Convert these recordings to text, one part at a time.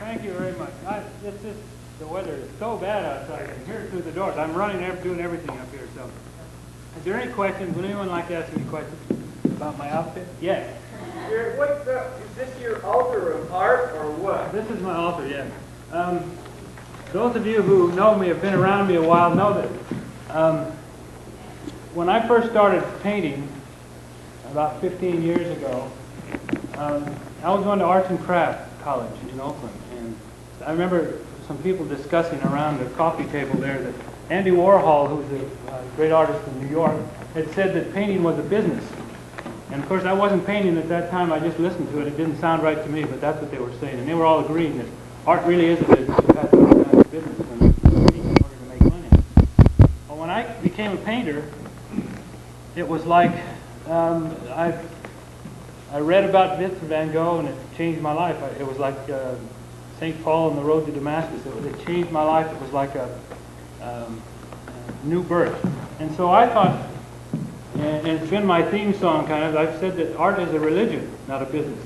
Thank you very much. It's just the weather is so bad outside. I can hear it through the doors. I'm running, doing everything up here. So, is there any questions? Would anyone like to ask any questions about my outfit? Yes. Is this your altar of art or what? This is my altar. Yes. Those of you who know me, have been around me a while, know that when I first started painting about 15 years ago, I was going to Arts and Crafts College in Oakland, and I remember some people discussing around the coffee table there that Andy Warhol, who's a great artist in New York, had said that painting was a business. And of course I wasn't painting at that time, I just listened to it. It didn't sound right to me, but that's what they were saying. And they were all agreeing that art really is a business. You have to understand it's a business and in order to make money. Well, when I became a painter, it was like I read about Vincent van Gogh and it changed my life. It was like St. Paul on the road to Damascus. It changed my life. It was like a new birth. And so I thought, and it's been my theme song kind of, I've said that art is a religion, not a business.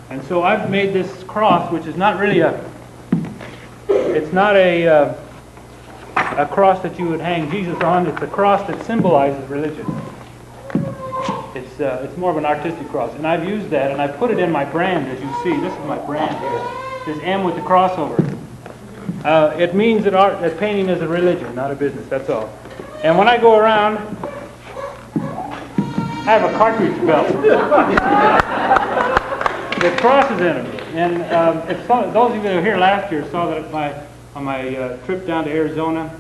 And so I've made this cross, which is not really it's not a cross that you would hang Jesus on. It's a cross that symbolizes religion. It's more of an artistic cross, and I've used that, and I put it in my brand, as you see. This is my brand here. It says M with the crossover. It means that painting is a religion, not a business. That's all. And when I go around, I have a cartridge belt. The crosses in them. And those of you that were here last year saw that on my trip down to Arizona,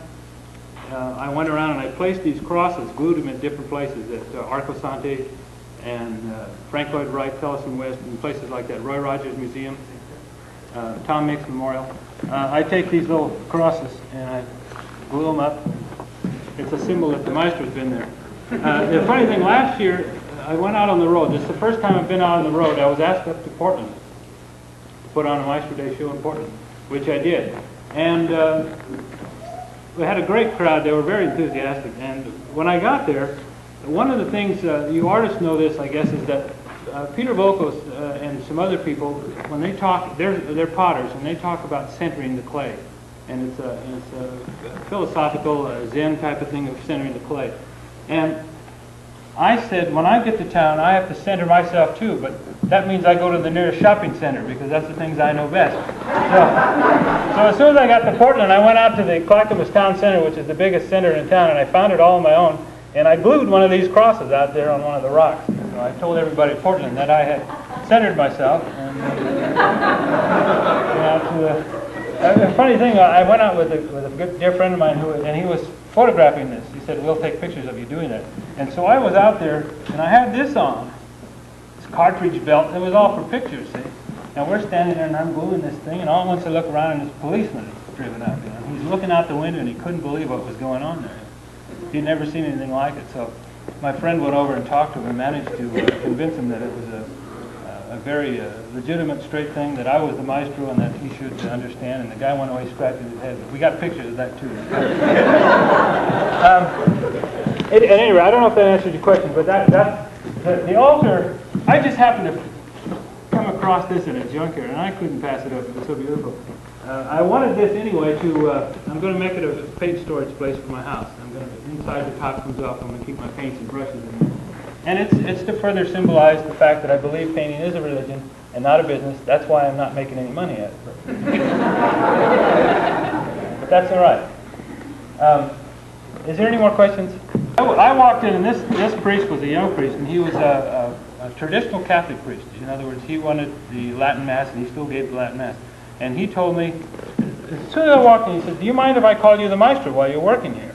I went around and I placed these crosses, glued them in different places at Arco Sante and Frank Lloyd Wright, Tellison West, and places like that, Roy Rogers Museum, Tom Mix Memorial. I take these little crosses and I glue them up. It's a symbol that the Maestro's been there. The funny thing, last year I went out on the road. This is the first time I've been out on the road. I was asked up to Portland to put on a Maestro Day show in Portland, which I did. And we had a great crowd. They were very enthusiastic. And when I got there, one of the things, you artists know this, I guess, is that Peter Volkos and some other people, when they talk, they're potters, and they talk about centering the clay. And it's a philosophical, Zen type of thing of centering the clay. And I said, when I get to town, I have to center myself too, but that means I go to the nearest shopping center because that's the things I know best. So as soon as I got to Portland, I went out to the Clackamas Town Center, which is the biggest center in town, and I found it all on my own, and I glued one of these crosses out there on one of the rocks. So I told everybody at Portland that I had centered myself. And the funny thing, I went out with a good dear friend of mine, and he was photographing this. He said, "We'll take pictures of you doing that." And so I was out there, and I had this on, this cartridge belt. It was all for pictures, see? And we're standing there, and I'm gluing this thing, and all at once I look around, and this policeman is driven up. You know? He's looking out the window, and he couldn't believe what was going on there. He'd never seen anything like it. So my friend went over and talked to him and managed to convince him that it was a very legitimate, straight thing, that I was the maestro and that he should understand. And the guy went away scratching his head. We got pictures of that too. At any rate, I don't know if that answered your question, but the altar, I just happened to come across this in a junkyard, and I couldn't pass it up. It was so beautiful. I wanted this anyway I'm going to make it a paint storage place for my house. Inside the top comes off, I'm going to keep my paints and brushes in there. And it's to further symbolize the fact that I believe painting is a religion and not a business. That's why I'm not making any money at it. But that's all right. Is there any more questions? I walked in, and this priest was a young priest, and he was a traditional Catholic priest. In other words, he wanted the Latin Mass, and he still gave the Latin Mass. And he told me, as soon as I walked in, he said, "Do you mind if I call you the Maestro while you're working here?"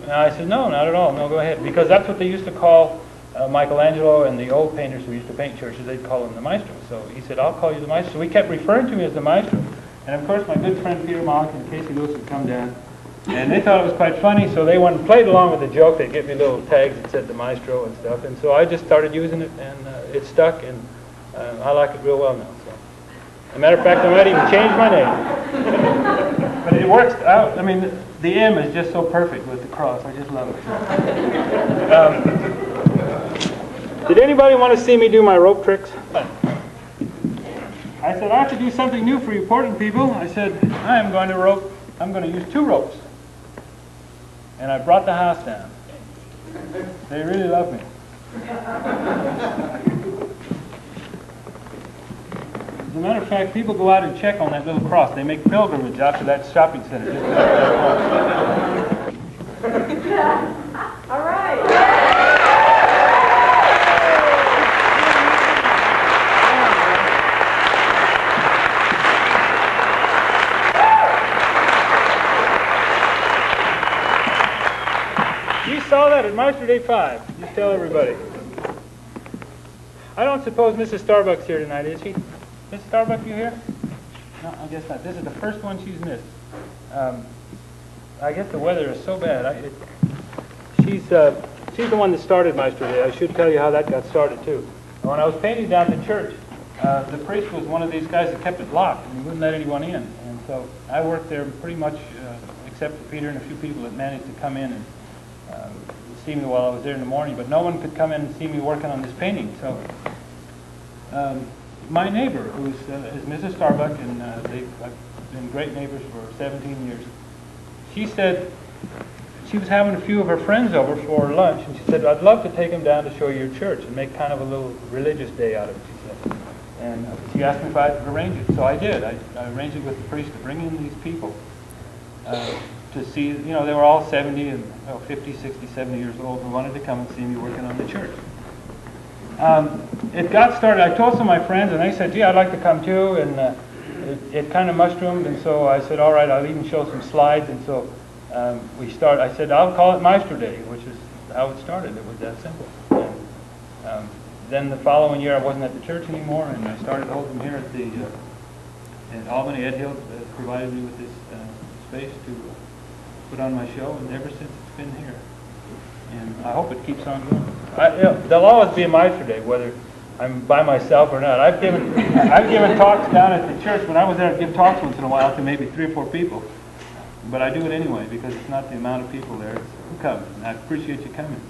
And I said, "No, not at all. No, go ahead." Because that's what they used to call Michelangelo and the old painters who used to paint churches. They'd call him the Maestro. So he said, "I'll call you the Maestro." So we kept referring to me as the Maestro. And of course, my good friend Peter Mollica and Casey Lewis would come down. And they thought it was quite funny, so they went and played along with the joke. They'd give me little tags that said the Maestro and stuff. And so I just started using it, and it stuck, and I like it real well now. So. As a matter of fact, I might even change my name. But it works out. I mean, the M is just so perfect with the cross. I just love it. Did anybody want to see me do my rope tricks? I said, I have to do something new for you Portland people. I said, I'm going to use 2 ropes. And I brought the house down. They really love me. As a matter of fact, people go out and check on that little cross. They make pilgrimage out to that shopping center. Just All right. You saw that at Maestro Day V. Just tell everybody. I don't suppose Mrs. Starbuck's here tonight, is she? Mrs. Starbuck, you here? No, I guess not. This is the first one she's missed. I guess the weather is so bad. She's the one that started Maestro Day. I should tell you how that got started too. When I was painting down the church, the priest was one of these guys that kept it locked and he wouldn't let anyone in. And so I worked there pretty much, except for Peter and a few people that managed to come in and see me while I was there in the morning. But no one could come in and see me working on this painting. So my neighbor, who's is Mrs. Starbuck, and I've been great neighbors for 17 years. She said she was having a few of her friends over for lunch, and she said, I'd love to take them down to show you your church and make kind of a little religious day out of it, she said. And she asked me if I'd arrange it. So I did. I arranged it with the priest to bring in these people to see, they were all 70 and 50, 60, 70 years old who wanted to come and see me working on the church. It got started. I told some of my friends, and they said, gee, I'd like to come too, and it kind of mushroomed, and so I said, all right, I'll even show some slides, and so I said, I'll call it Maestro Day, which is how it started. It was that simple. And, then the following year, I wasn't at the church anymore, and I started holding them here at Albany. Ed Hill provided me with this space to put on my show, and ever since it's been here. And I hope it keeps on going. There'll always be a Maestro Day, whether I'm by myself or not. I've given talks down at the church. When I was there, I'd give talks once in a while to maybe 3 or 4 people. But I do it anyway because it's not the amount of people there, it's who comes. And I appreciate you coming.